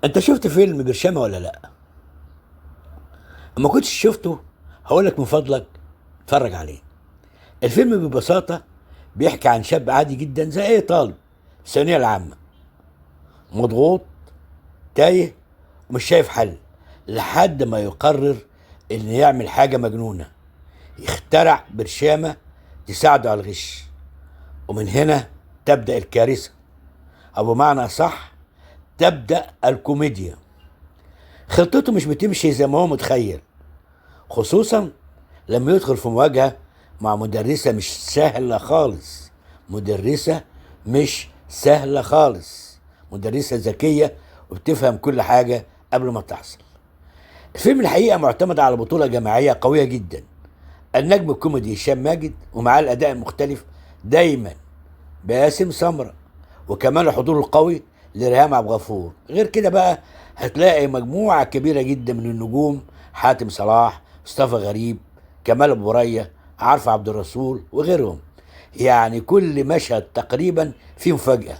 انت شفت فيلم برشامة ولا لا؟ اما كنتش شفته هقولك من فضلك اتفرج عليه. الفيلم ببساطة بيحكي عن شاب عادي جدا زي اي طالب في الثانوية العامة، مضغوط، تايه، ومش شايف حل، لحد ما يقرر ان يعمل حاجة مجنونة، يخترع برشامة تساعده على الغش. ومن هنا تبدأ الكارثة، او بمعنى صح تبدأ الكوميديا. خطته مش بتمشي زي ما هو متخيل، خصوصا لما يدخل في مواجهة مع مدرسة مش سهلة خالص. مدرسة مش سهلة خالص، مدرسة ذكية وبتفهم كل حاجة قبل ما تحصل. الفيلم الحقيقة معتمد على بطولة جماعية قوية جدا. النجم الكوميدي هشام ماجد، ومعاه الأداء المختلف دايما باسم سمرة، وكمان الحضور القوي لريهام عبد الغفور. غير كده بقى هتلاقي مجموعة كبيرة جدا من النجوم: حاتم صلاح، مصطفى غريب، كمال ابو ريا، عارفة عبد الرسول، وغيرهم. يعني كل مشهد تقريبا فيه مفاجأة.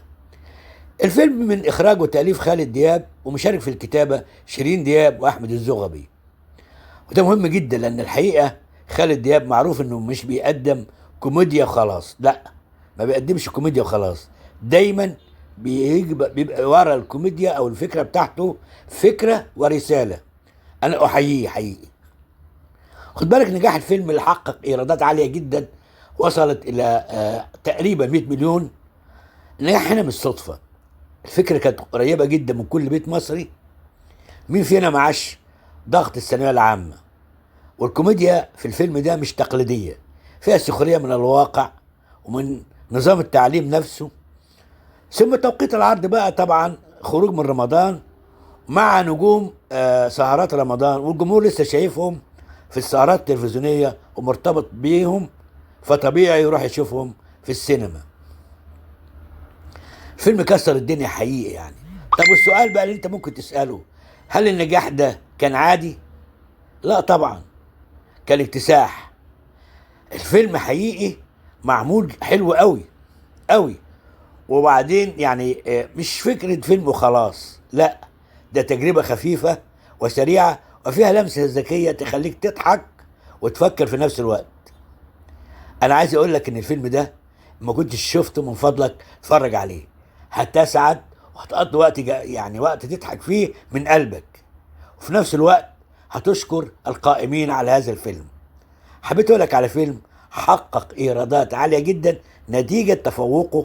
الفيلم من إخراج وتأليف خالد دياب، ومشارك في الكتابة شيرين دياب وأحمد الزغبي. وده مهم جدا لأن الحقيقة خالد دياب معروف إنه مش بيقدم كوميديا وخلاص، لا، ما بيقدمش كوميديا وخلاص. دايما بيبقى ورا الكوميديا او الفكره بتاعته فكره ورساله. انا احييه حقيقي. خد بالك، نجاح الفيلم اللي حقق ايرادات عاليه جدا وصلت الى تقريبا 100 مليون. النجاح هنا مش صدفه، الفكره كانت قريبه جدا من كل بيت مصري. مين فينا معاش ضغط الثانويه العامه؟ والكوميديا في الفيلم ده مش تقليديه، فيها سخريه من الواقع ومن نظام التعليم نفسه. ثم توقيت العرض بقى طبعا خروج من رمضان مع نجوم سهرات رمضان، والجمهور لسه شايفهم في السهرات التلفزيونية ومرتبط بيهم، فطبيعي يروح يشوفهم في السينما. فيلم كسر الدنيا حقيقي يعني. طب والسؤال بقى اللي انت ممكن تسأله: هل النجاح ده كان عادي؟ لا طبعا، كان اكتساح. الفيلم حقيقي معمول حلو قوي قوي. وبعدين يعني مش فكرة فيلم وخلاص، لا، ده تجربة خفيفة وسريعة وفيها لمسة ذكية تخليك تضحك وتفكر في نفس الوقت. انا عايز اقول لك ان الفيلم ده ما كنتش شفته، من فضلك اتفرج عليه، هتسعد وهتقضي وقت يعني وقت تضحك فيه من قلبك، وفي نفس الوقت هتشكر القائمين على هذا الفيلم. حبيت اقول لك على فيلم حقق ايرادات عالية جدا نتيجة تفوقه